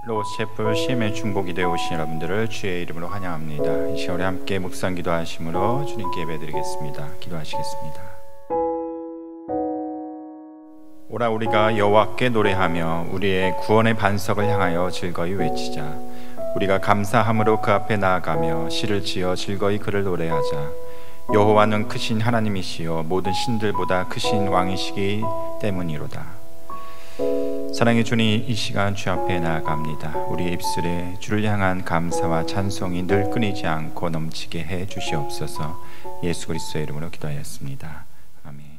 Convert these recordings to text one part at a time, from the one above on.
로스셰프 CM의 중보기도에 오신 여러분들을 주의 이름으로 환영합니다. 이 시간에 함께 묵상 기도하심으로 주님께 예배드리겠습니다. 기도하시겠습니다. 오라 우리가 여호와께 노래하며 우리의 구원의 반석을 향하여 즐거이 외치자. 우리가 감사함으로 그 앞에 나아가며 시를 지어 즐거이 그를 노래하자. 여호와는 크신 하나님이시여 모든 신들보다 크신 왕이시기 때문이로다. 사랑의 주님, 이 시간 주 앞에 나아갑니다. 우리의 입술에 주를 향한 감사와 찬송이 늘 끊이지 않고 넘치게 해 주시옵소서. 예수 그리스도의 이름으로 기도하였습니다. 아멘.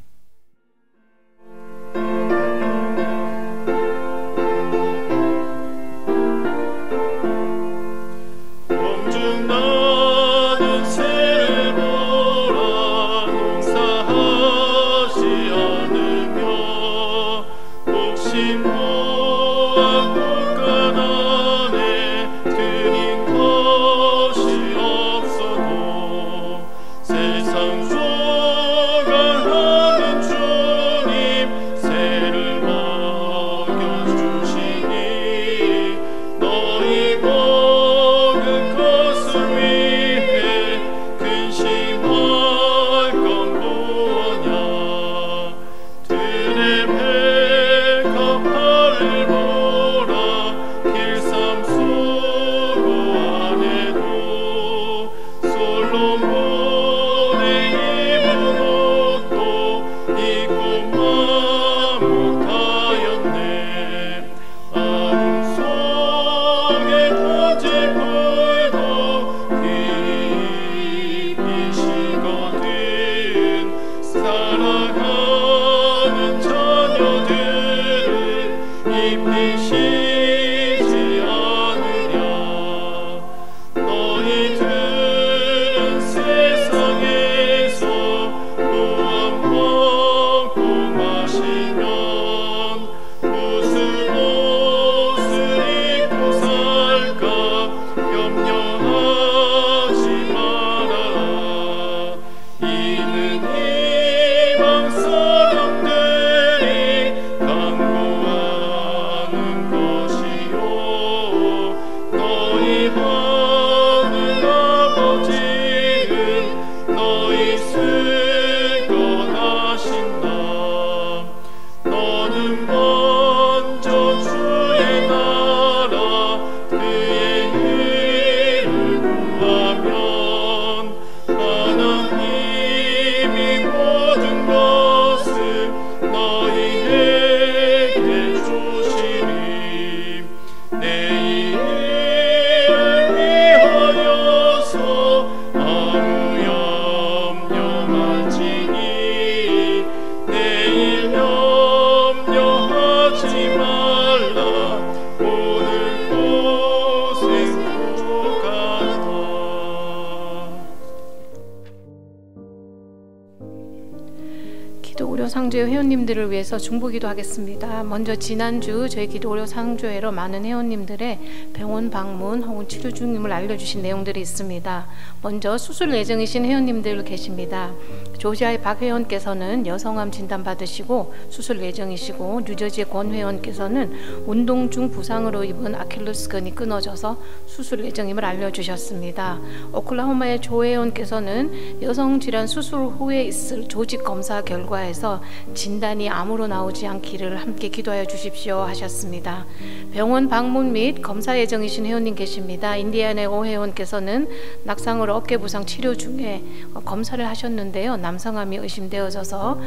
상주회 회원님들을 위해서 중보기도 하겠습니다. 먼저 지난주 저희 기도오려 상주회로 많은 회원님들의 병원 방문 혹은 치료 중임을 알려주신 내용들이 있습니다. 먼저 수술 예정이신 회원님들 계십니다. 조지아의 박 회원께서는 여성암 진단 받으시고 수술 예정이시고, 뉴저지의 권 회원께서는 운동 중 부상으로 입은 아킬레스건이 끊어져서 수술 예정임을 알려주셨습니다. 오클라호마의 조 회원께서는 여성 질환 수술 후에 있을 조직 검사 결과에서 진단이 암으로 나오지 않기를 함께 기도하여 주십시오 하셨습니다. 병원 방문 및 검사 예정이신 회원님 계십니다. 인디애나의 오 회원께서는 낙상으로 어깨 부상 치료 중에 검사를 하셨는데요, 남성암이 의심되어져서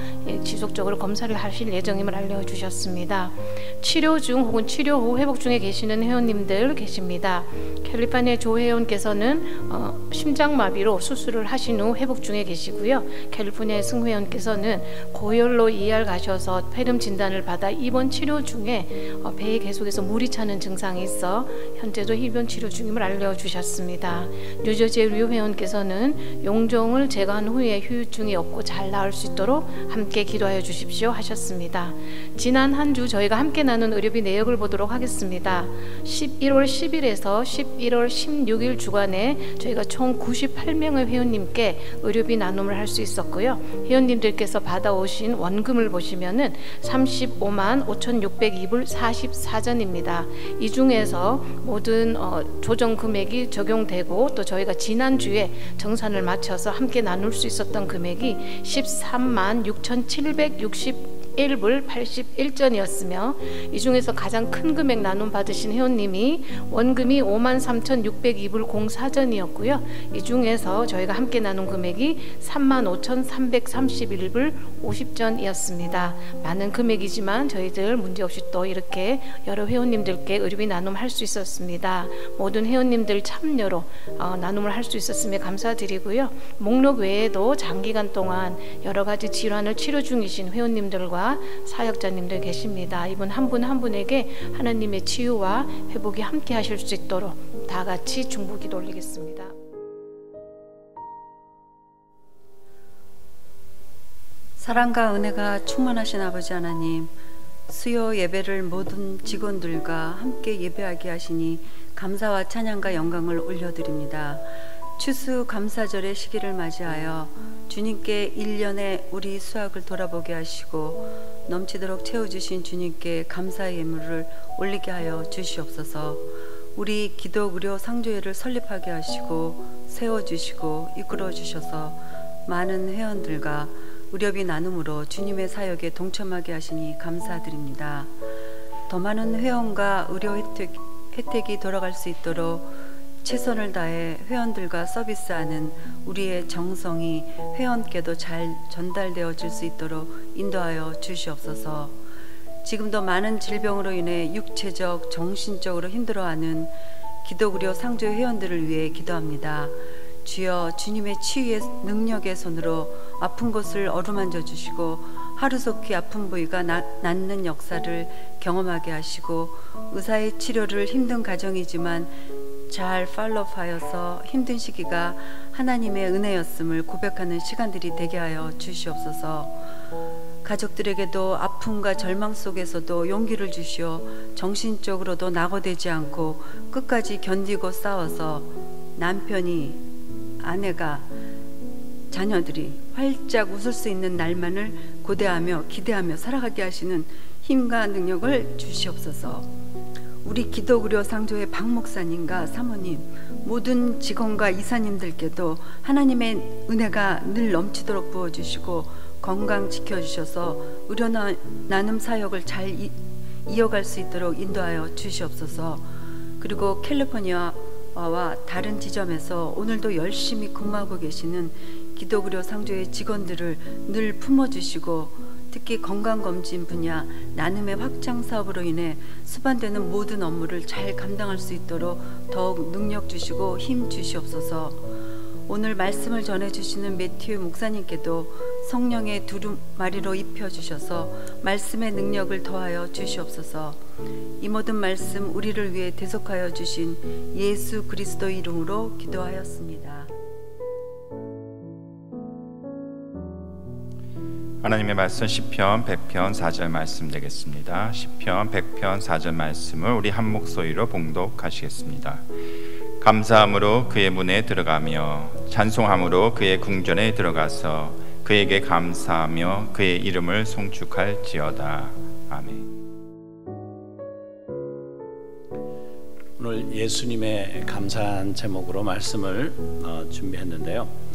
지속적으로 검사를 하실 예정임을 알려주셨습니다. 치료 중 혹은 치료 후 회복 중에 계시는 회원님들 계십니다. 캘리포니아 조 회원께서는 심장마비로 수술을 하신 후 회복 중에 계시고요. 캘리포니아의 승 회원께서는 고열로 ER 가셔서 폐렴 진단을 받아 입원 치료 중에 배에 계속해서 물이 차는 증상이 있어 현재도 입원 치료 중임을 알려주셨습니다. 뉴저지의 류 회원께서는 용종을 제거한 후에 후유증이 없고 잘 나을 수 있도록 함께 기도하여 주십시오 하셨습니다. 지난 한 주 저희가 함께 나눈 의료비 내역을 보도록 하겠습니다. 11월 10일에서 11월 16일 주간에 저희가 총 98명의 회원님께 의료비 나눔을 할 수 있었고요. 회원님들께서 받아오신 원금을 보시면은 35만 5,602불 44전입니다. 이 중에서 모든 조정 금액이 적용되고 또 저희가 지난주에 정산을 마쳐서 함께 나눌 수 있었던 금액이 13만 6,761불 81전이었으며 이 중에서 가장 큰 금액 나눔 받으신 회원님이 원금이 53,602불 04전이었고요. 이 중에서 저희가 함께 나눈 금액이 35,331불 50전이었습니다. 많은 금액이지만 저희들 문제없이 또 이렇게 여러 회원님들께 의료비 나눔할 수 있었습니다. 모든 회원님들 참여로 나눔을 할 수 있었음에 감사드리고요. 목록 외에도 장기간 동안 여러 가지 질환을 치료 중이신 회원님들과 사역자님들 계십니다. 이분 한 분 한 분에게 하나님의 치유와 회복이 함께 하실 수 있도록 다 같이 중보기도 올리겠습니다. 사랑과 은혜가 충만하신 아버지 하나님, 수요 예배를 모든 직원들과 함께 예배하게 하시니 감사와 찬양과 영광을 올려드립니다. 추수 감사절의 시기를 맞이하여 주님께 1년의 우리 수확을 돌아보게 하시고 넘치도록 채워주신 주님께 감사의 예물을 올리게 하여 주시옵소서. 우리 기도 의료 상조회를 설립하게 하시고 세워주시고 이끌어 주셔서 많은 회원들과 의료비 나눔으로 주님의 사역에 동참하게 하시니 감사드립니다. 더 많은 회원과 의료 혜택이 돌아갈 수 있도록 최선을 다해 회원들과 서비스하는 우리의 정성이 회원께도 잘 전달되어질 수 있도록 인도하여 주시옵소서. 지금도 많은 질병으로 인해 육체적, 정신적으로 힘들어하는 기독의료 상조회 회원들을 위해 기도합니다. 주여, 주님의 치유의 능력의 손으로 아픈 곳을 어루만져 주시고 하루속히 아픈 부위가 낫는 역사를 경험하게 하시고 의사의 치료를 힘든 과정이지만 잘 팔로우하여서 힘든 시기가 하나님의 은혜였음을 고백하는 시간들이 되게 하여 주시옵소서. 가족들에게도 아픔과 절망 속에서도 용기를 주시어 정신적으로도 낙오되지 않고 끝까지 견디고 싸워서 남편이, 아내가, 자녀들이 활짝 웃을 수 있는 날만을 고대하며 기대하며 살아가게 하시는 힘과 능력을 주시옵소서. 우리 기독의료 상조회 박 목사님과 사모님, 모든 직원과 이사님들께도 하나님의 은혜가 늘 넘치도록 부어주시고 건강 지켜주셔서 의료 나눔 사역을 잘 이어갈 수 있도록 인도하여 주시옵소서. 그리고 캘리포니아와 다른 지점에서 오늘도 열심히 근무하고 계시는 기독의료 상조회 직원들을 늘 품어주시고 특히 건강검진 분야 나눔의 확장 사업으로 인해 수반되는 모든 업무를 잘 감당할 수 있도록 더욱 능력 주시고 힘 주시옵소서. 오늘 말씀을 전해주시는 매튜 목사님께도 성령의 두루마리로 입혀주셔서 말씀의 능력을 더하여 주시옵소서. 이 모든 말씀 우리를 위해 대속하여 주신 예수 그리스도 이름으로 기도하였습니다. 하나님의 말씀 시편 100편 4절 말씀 되겠습니다. 시편 100편 4절 말씀을 우리 한 목소리로 봉독하시겠습니다. 감사함으로 그의 문에 들어가며 찬송함으로 그의 궁전에 들어가서 그에게 감사하며 그의 이름을 송축할지어다. 아멘. 오늘 예수님의 감사한 제목으로 말씀을 준비했는데요.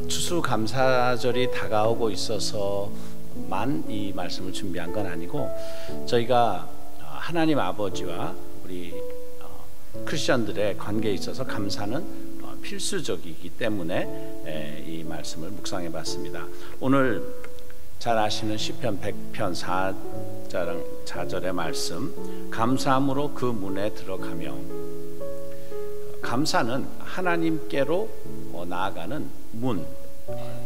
추수감사절이 다가오고 있어서만 이 말씀을 준비한 건 아니고 저희가 하나님 아버지와 우리 크리스천들의 관계에 있어서 감사는 필수적이기 때문에 이 말씀을 묵상해 봤습니다. 오늘 잘 아시는 시편 100편 4절의 말씀, 감사함으로 그 문에 들어가며, 감사는 하나님께로 나아가는 문,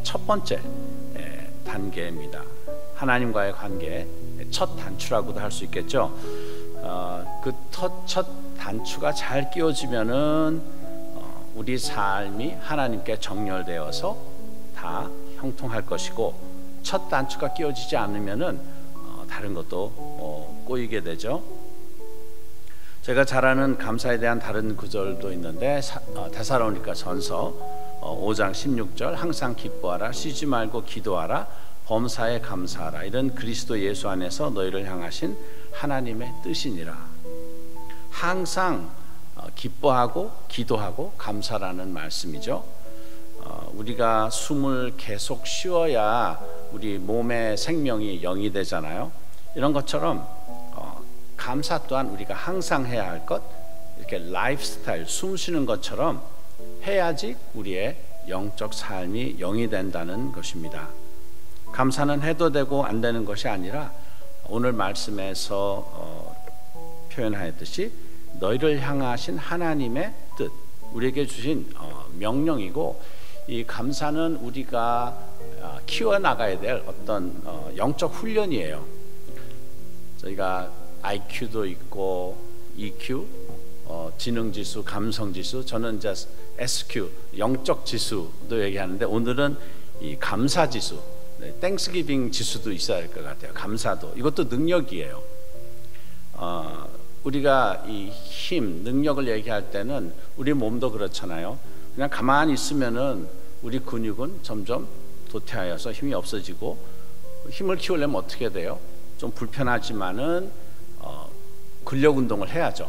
첫 번째 단계입니다. 하나님과의 관계 첫 단추라고도 할 수 있겠죠. 그 첫 단추가 잘 끼워지면은 우리 삶이 하나님께 정렬되어서 다 형통할 것이고, 첫 단추가 끼워지지 않으면은 다른 것도 꼬이게 되죠. 제가 잘 아는 감사에 대한 다른 구절도 있는데 데살로니가 전서 5장 16절, 항상 기뻐하라, 쉬지 말고 기도하라, 범사에 감사하라. 이런 그리스도 예수 안에서 너희를 향하신 하나님의 뜻이니라. 항상 기뻐하고 기도하고 감사라는 말씀이죠. 우리가 숨을 계속 쉬어야 우리 몸의 생명이 영이 되잖아요. 이런 것처럼 감사 또한 우리가 항상 해야 할 것, 이렇게 라이프 스타일, 숨 쉬는 것처럼 해야지 우리의 영적 삶이 영이 된다는 것입니다. 감사는 해도 되고 안 되는 것이 아니라 오늘 말씀에서 표현하였듯이 너희를 향하신 하나님의 뜻, 우리에게 주신 명령이고, 이 감사는 우리가 키워나가야 될 어떤 영적 훈련이에요. 저희가 IQ도 있고 EQ, 지능지수, 감성지수, 저는 이제 SQ, 영적 지수도 얘기하는데 오늘은 이 감사지수, 땡스기빙 지수도 있어야 할 것 같아요. 감사도, 이것도 능력이에요. 우리가 이 힘, 능력을 얘기할 때는 우리 몸도 그렇잖아요. 그냥 가만히 있으면은 우리 근육은 점점 도태하여서 힘이 없어지고, 힘을 키우려면 어떻게 돼요? 좀 불편하지만은 근력 운동을 해야죠.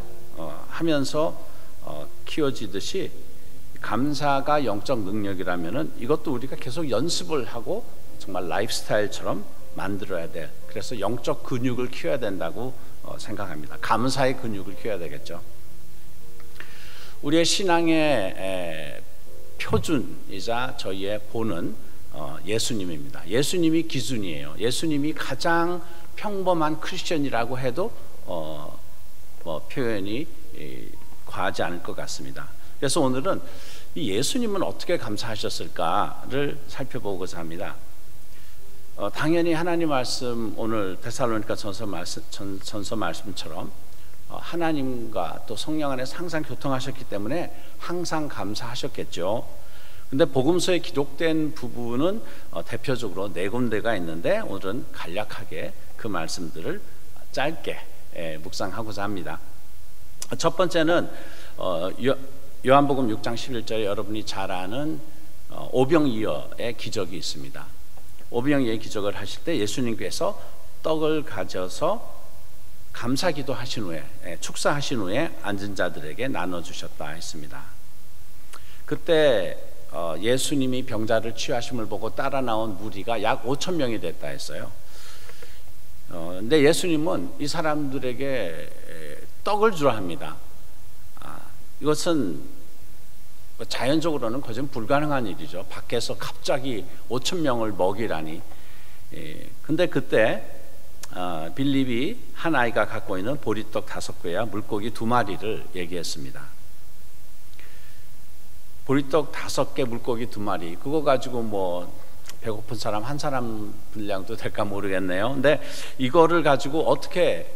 하면서 키워지듯이 감사가 영적 능력이라면은 이것도 우리가 계속 연습을 하고 정말 라이프 스타일처럼 만들어야 돼. 그래서 영적 근육을 키워야 된다고 생각합니다. 감사의 근육을 키워야 되겠죠. 우리의 신앙의 표준이자 저희의 본은 예수님입니다. 예수님이 기준이에요. 예수님이 가장 평범한 크리스천이라고 해도 표현이 과하지 않을 것 같습니다. 그래서 오늘은 이 예수님은 어떻게 감사하셨을까를 살펴보고자 합니다. 당연히 하나님 말씀, 오늘 데살로니가 전서 말씀처럼 하나님과 또 성령 안에서 항상 교통하셨기 때문에 항상 감사하셨겠죠. 근데 복음서에 기록된 부분은 대표적으로 4군데가 있는데 오늘은 간략하게 그 말씀들을 짧게 묵상하고자 합니다. 첫 번째는 요한복음 6장 11절에 여러분이 잘 아는 오병이어의 기적이 있습니다. 오병이어의 기적을 하실 때 예수님께서 떡을 가져서 감사기도 하신 후에, 축사하신 후에 앉은 자들에게 나눠주셨다 했습니다. 그때 예수님이 병자를 치유하심을 보고 따라 나온 무리가 약 5천 명이 됐다 했어요. 근데 예수님은 이 사람들에게 떡을 주라 합니다. 이것은 자연적으로는 거진 불가능한 일이죠. 밖에서 갑자기 5천 명을 먹이라니. 근데 그때 빌립이 한 아이가 갖고 있는 보리떡 5개와 물고기 2마리를 얘기했습니다. 보리떡 5개, 물고기 2마리, 그거 가지고 뭐 배고픈 사람 한 사람 분량도 될까 모르겠네요. 근데 이거를 가지고 어떻게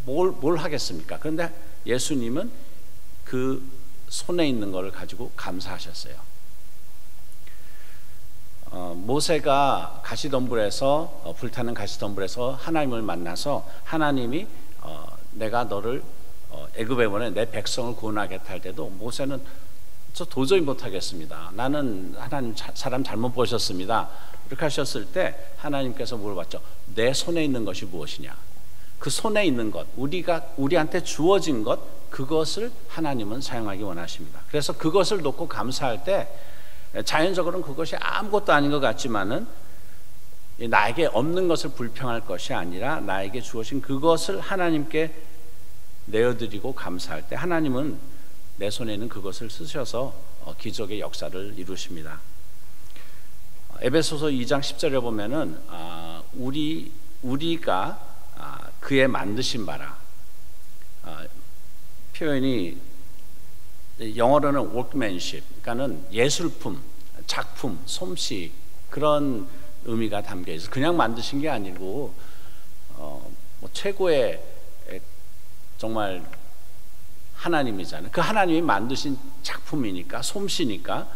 뭘 하겠습니까? 그런데 예수님은 그 손에 있는 걸 가지고 감사하셨어요. 모세가 가시덤불에서 불타는 가시덤불에서 하나님을 만나서 하나님이 내가 너를 애굽에 보내 내 백성을 구원하겠다 할 때도 모세는 저 도저히 못하겠습니다. 나는 하나님 사람 잘못 보셨습니다. 이렇게 하셨을 때 하나님께서 물어봤죠. 내 손에 있는 것이 무엇이냐? 그 손에 있는 것, 우리한테 주어진 것, 그것을 하나님은 사용하기 원하십니다. 그래서 그것을 놓고 감사할 때 자연적으로는 그것이 아무것도 아닌 것 같지만은 나에게 없는 것을 불평할 것이 아니라 나에게 주어진 그것을 하나님께 내어드리고 감사할 때 하나님은 내 손에 있는 그것을 쓰셔서 기적의 역사를 이루십니다. 에베소서 2장 10절에 보면은 우리가 그의 만드신 바라, 표현이 영어로는 workmanship, 그러니까는 예술품, 작품, 솜씨, 그런 의미가 담겨 있어요. 그냥 만드신 게 아니고 뭐 최고의 정말 하나님이잖아요. 그 하나님이 만드신 작품이니까, 솜씨니까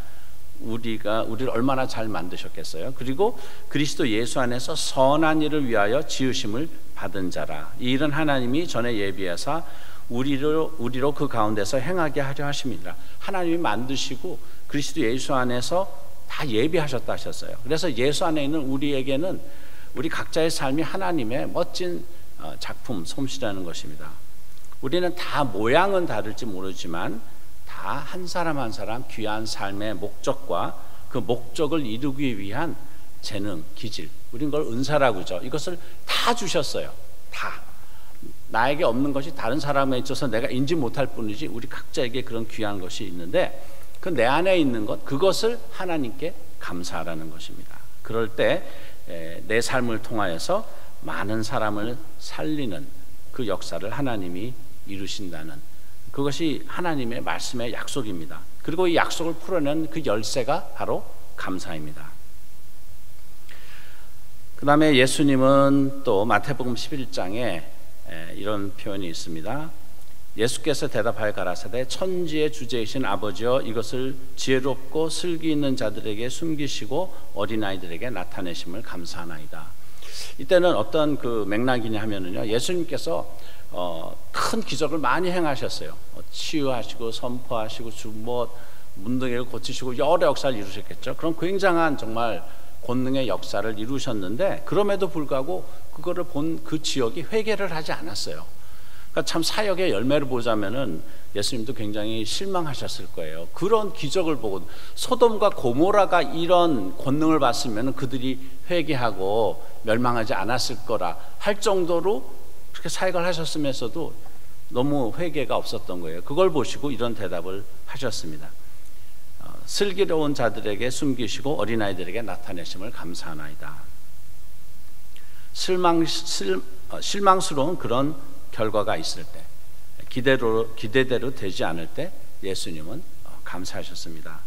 우리를 얼마나 잘 만드셨겠어요. 그리고 그리스도 예수 안에서 선한 일을 위하여 지으심을 받은 자라. 이 일은 하나님이 전에 예비하사 우리로 그 가운데서 행하게 하려 하심이니라. 하나님이 만드시고 그리스도 예수 안에서 다 예비하셨다 하셨어요. 그래서 예수 안에 있는 우리에게는 우리 각자의 삶이 하나님의 멋진 작품, 솜씨라는 것입니다. 우리는 다 모양은 다를지 모르지만 다 한 사람 한 사람 귀한 삶의 목적과 그 목적을 이루기 위한 재능, 기질, 우린 그걸 은사라고 하죠. 이것을 다 주셨어요. 다. 나에게 없는 것이 다른 사람에 있어서 내가 인지 못할 뿐이지 우리 각자에게 그런 귀한 것이 있는데 그 내 안에 있는 것, 그것을 하나님께 감사하라는 것입니다. 그럴 때 내 삶을 통하여서 많은 사람을 살리는 그 역사를 하나님이 이루신다는, 그것이 하나님의 말씀의 약속입니다. 그리고 이 약속을 풀어낸 그 열쇠가 바로 감사입니다. 그 다음에 예수님은 또 마태복음 11장에 이런 표현이 있습니다. 예수께서 대답하여 가라사대 천지의 주제이신 아버지여 이것을 지혜롭고 슬기 있는 자들에게 숨기시고 어린아이들에게 나타내심을 감사하나이다. 이때는 어떤 그 맥락이냐 하면은요, 예수님께서 큰 기적을 많이 행하셨어요. 치유하시고 선포하시고 문둥이를 고치시고 여러 역사를 이루셨겠죠. 그런 굉장한 정말 권능의 역사를 이루셨는데 그럼에도 불구하고 그거를 본 그 지역이 회개를 하지 않았어요. 그러니까 참 사역의 열매를 보자면은 예수님도 굉장히 실망하셨을 거예요. 그런 기적을 보고 소돔과 고모라가 이런 권능을 봤으면 그들이 회개하고 멸망하지 않았을 거라 할 정도로 그렇게 사역을 하셨으면서도 너무 회개가 없었던 거예요. 그걸 보시고 이런 대답을 하셨습니다. 슬기로운 자들에게 숨기시고 어린아이들에게 나타내심을 감사하나이다. 실망스러운 그런 결과가 있을 때, 기대대로 되지 않을 때 예수님은 감사하셨습니다.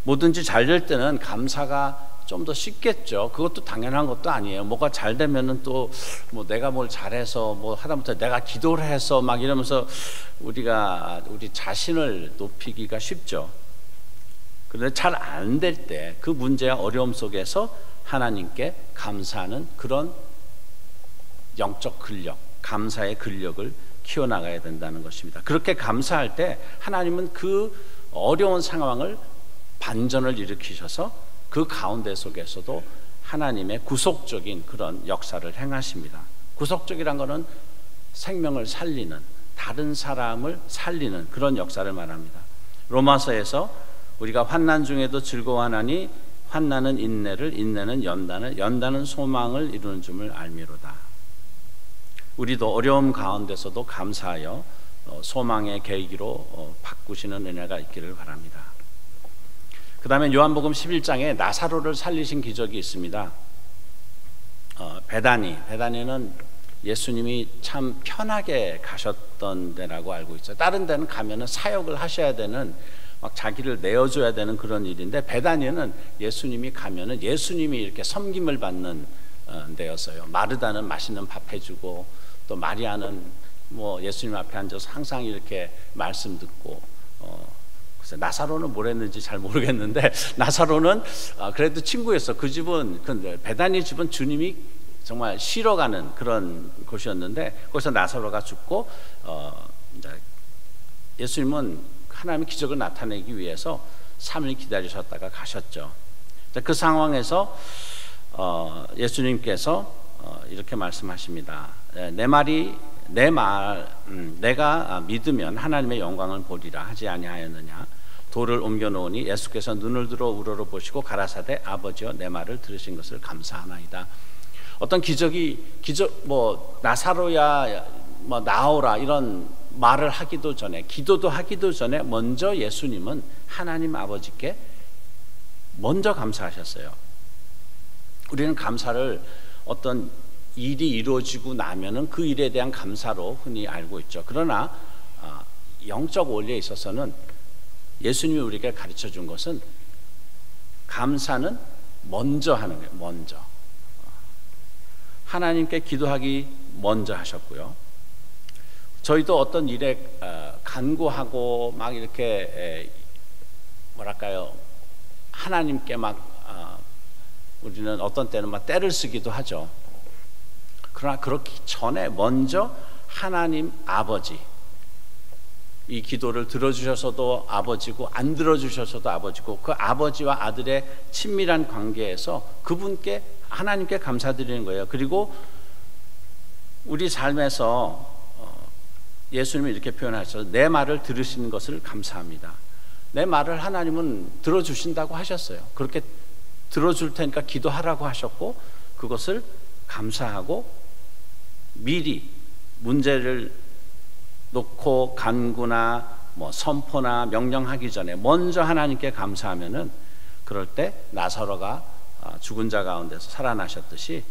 뭐든지 잘 될 때는 감사가 좀 더 쉽겠죠. 그것도 당연한 것도 아니에요. 뭐가 잘 되면은 또 뭐 내가 뭘 잘해서 뭐 하다못해 내가 기도를 해서 막 이러면서 우리 자신을 높이기가 쉽죠. 그런데 잘 안 될 때 그 문제와 어려움 속에서 하나님께 감사하는 그런 영적 근력, 감사의 근력을 키워나가야 된다는 것입니다. 그렇게 감사할 때 하나님은 그 어려운 상황을 반전을 일으키셔서 그 가운데 속에서도 하나님의 구속적인 그런 역사를 행하십니다. 구속적이란 것은 생명을 살리는, 다른 사람을 살리는 그런 역사를 말합니다. 로마서에서 우리가 환난 중에도 즐거워하나니 환난은 인내를, 인내는 연단을, 연단은 소망을 이루는 줄을 알미로다. 우리도 어려움 가운데서도 감사하여 소망의 계기로 바꾸시는 은혜가 있기를 바랍니다. 그 다음에 요한복음 11장에 나사로를 살리신 기적이 있습니다. 베다니는 예수님이 참 편하게 가셨던 데라고 알고 있어요. 다른 데는 가면은 사역을 하셔야 되는, 막 자기를 내어줘야 되는 그런 일인데 베다니는 예수님이 가면은 예수님이 이렇게 섬김을 받는 데였어요. 마르다는 맛있는 밥 해주고 또 마리아는 뭐 예수님 앞에 앉아서 항상 이렇게 말씀 듣고 그래서 나사로는 뭘 했는지 잘 모르겠는데 나사로는 그래도 친구였어. 그 집은 베다니 집은 주님이 정말 쉬러 가는 그런 곳이었는데 거기서 나사로가 죽고 이제 예수님은 하나님의 기적을 나타내기 위해서 3일 기다리셨다가 가셨죠. 그 상황에서 예수님께서 이렇게 말씀하십니다. 내가 믿으면 하나님의 영광을 보리라 하지 아니하였느냐. 돌을 옮겨 놓으니 예수께서 눈을 들어 우러러 보시고 가라사대 아버지여 내 말을 들으신 것을 감사하나이다. 어떤 뭐 나사로야 뭐 나오라 이런 말을 하기도 전에, 기도도 하기도 전에 먼저 예수님은 하나님 아버지께 먼저 감사하셨어요. 우리는 감사를 어떤 일이 이루어지고 나면은 그 일에 대한 감사로 흔히 알고 있죠. 그러나 영적 원리에 있어서는 예수님이 우리에게 가르쳐 준 것은 감사는 먼저 하는 거예요. 먼저 하나님께 기도하기 먼저 하셨고요. 저희도 어떤 일에 간구하고 막 이렇게 뭐랄까요, 하나님께 막 우리는 어떤 때는 막 떼를 쓰기도 하죠. 그러나 그렇기 전에 먼저 하나님 아버지, 이 기도를 들어주셔서도 아버지고 안 들어주셔서도 아버지고 그 아버지와 아들의 친밀한 관계에서 그분께 하나님께 감사드리는 거예요. 그리고 우리 삶에서 예수님이 이렇게 표현하셔서 내 말을 들으시는 것을 감사합니다. 내 말을 하나님은 들어주신다고 하셨어요. 그렇게 들어줄 테니까 기도하라고 하셨고 그것을 감사하고 미리 문제를 놓고 간구나 선포나 명령하기 전에 먼저 하나님께 감사하면은 그럴 때 나사로가 죽은 자 가운데서 살아나셨듯이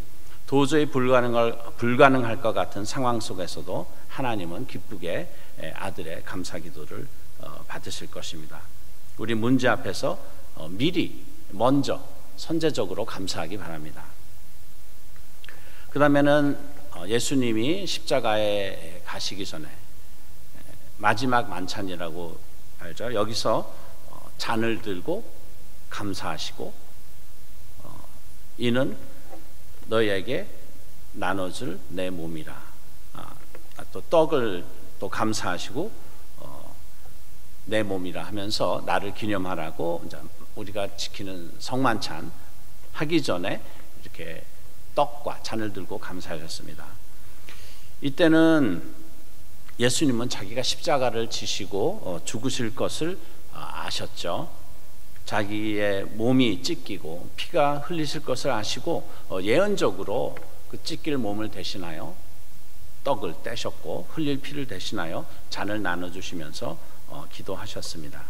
도저히 불가능할 것 같은 상황 속에서도 하나님은 기쁘게 아들의 감사 기도를 받으실 것입니다. 우리 문제 앞에서 미리 먼저 선제적으로 감사하기 바랍니다. 그 다음에는 예수님이 십자가에 가시기 전에 마지막 만찬이라고 알죠. 여기서 잔을 들고 감사하시고 이는 너희에게 나눠줄 내 몸이라. 또 떡을 또 감사하시고 내 몸이라 하면서 나를 기념하라고 이제 우리가 지키는 성만찬 하기 전에 이렇게 떡과 잔을 들고 감사하셨습니다. 이때는 예수님은 자기가 십자가를 지시고 죽으실 것을 아셨죠. 자기의 몸이 찢기고 피가 흘리실 것을 아시고 예언적으로 그 찢길 몸을 대신하여 떡을 떼셨고 흘릴 피를 대신하여 잔을 나눠주시면서 기도하셨습니다.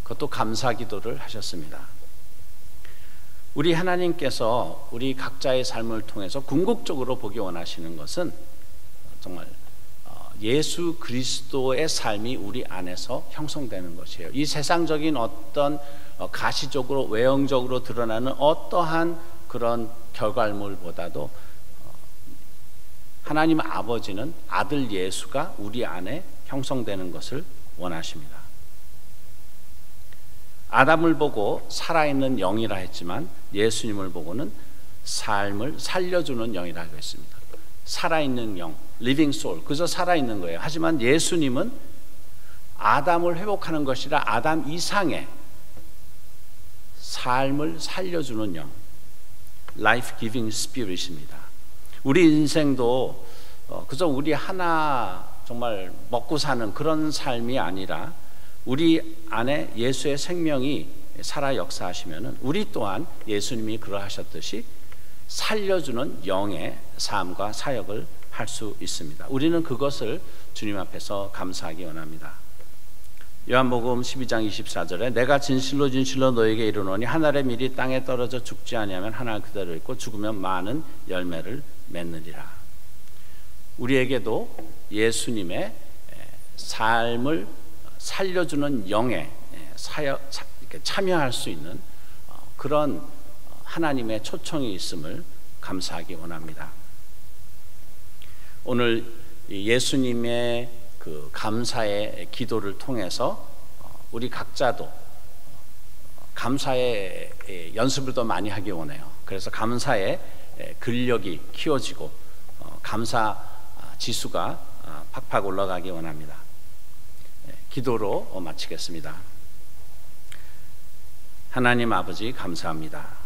그것도 감사 기도를 하셨습니다. 우리 하나님께서 우리 각자의 삶을 통해서 궁극적으로 보기 원하시는 것은 정말 예수 그리스도의 삶이 우리 안에서 형성되는 것이에요. 이 세상적인 어떤 가시적으로 외형적으로 드러나는 어떠한 그런 결과물보다도 하나님 아버지는 아들 예수가 우리 안에 형성되는 것을 원하십니다. 아담을 보고 살아있는 영이라 했지만 예수님을 보고는 삶을 살려주는 영이라고 했습니다. 살아있는 영, living soul, 그저 살아있는 거예요. 하지만 예수님은 아담을 회복하는 것이라 아담 이상의 삶을 살려주는 영, life giving spirit입니다. 우리 인생도 그저 우리 하나 정말 먹고 사는 그런 삶이 아니라 우리 안에 예수의 생명이 살아 역사하시면은 우리 또한 예수님이 그러하셨듯이 살려주는 영의 삶과 사역을 할 수 있습니다. 우리는 그것을 주님 앞에서 감사하기 원합니다. 요한복음 12장 24절에 내가 진실로 진실로 너에게 이르노니 한 알의 밀이 땅에 떨어져 죽지 아니하면 한 알 그대로 있고 죽으면 많은 열매를 맺느니라. 우리에게도 예수님의 삶을 살려주는 영에 참여할 수 있는 그런 하나님의 초청이 있음을 감사하기 원합니다. 오늘 예수님의 그 감사의 기도를 통해서 우리 각자도 감사의 연습을 더 많이 하기 원해요. 그래서 감사의 근력이 키워지고 감사 지수가 팍팍 올라가기 원합니다. 기도로 마치겠습니다. 하나님 아버지 감사합니다.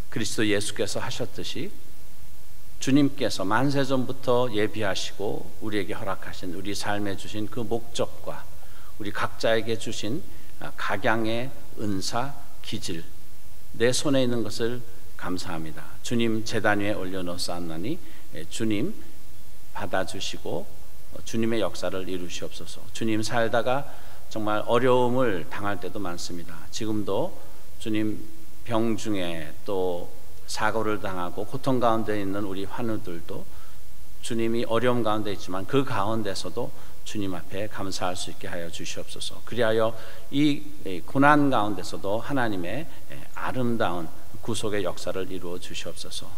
그리스도 예수께서 하셨듯이 주님께서 만세전부터 예비하시고 우리에게 허락하신 우리 삶에 주신 그 목적과 우리 각자에게 주신 각양의 은사, 기질 내 손에 있는 것을 감사합니다. 주님 제단 위에 올려놓았사오니 주님 받아주시고 주님의 역사를 이루시옵소서. 주님 살다가 정말 어려움을 당할 때도 많습니다. 지금도 주님 병 중에 또 사고를 당하고 고통 가운데 있는 우리 환우들도 주님이 어려움 가운데 있지만 그 가운데서도 주님 앞에 감사할 수 있게 하여 주시옵소서. 그리하여 이 고난 가운데서도 하나님의 아름다운 구속의 역사를 이루어 주시옵소서.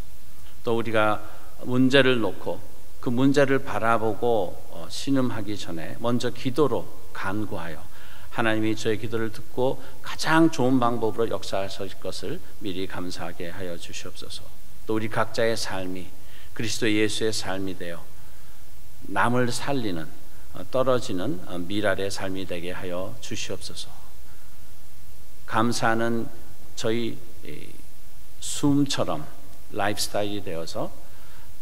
또 우리가 문제를 놓고 그 문제를 바라보고 신음하기 전에 먼저 기도로 간구하여 하나님이 저의 기도를 듣고 가장 좋은 방법으로 역사하실 것을 미리 감사하게 하여 주시옵소서. 또 우리 각자의 삶이 그리스도 예수의 삶이 되어 남을 살리는 떨어지는 미랄의 삶이 되게 하여 주시옵소서. 감사는 저희 숨처럼 라이프스타일이 되어서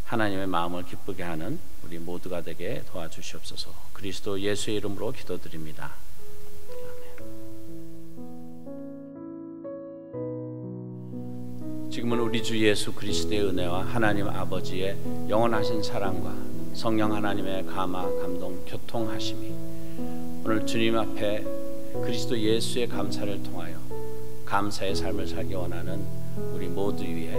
하나님의 마음을 기쁘게 하는 우리 모두가 되게 도와주시옵소서. 그리스도 예수의 이름으로 기도드립니다. 지금은 우리 주 예수 그리스도의 은혜와 하나님 아버지의 영원하신 사랑과 성령 하나님의 감화, 감동, 교통하심이 오늘 주님 앞에 그리스도 예수의 감사를 통하여 감사의 삶을 살기 원하는 우리 모두 위에,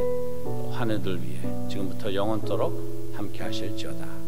환우들 위해 지금부터 영원토록 함께 하실지어다.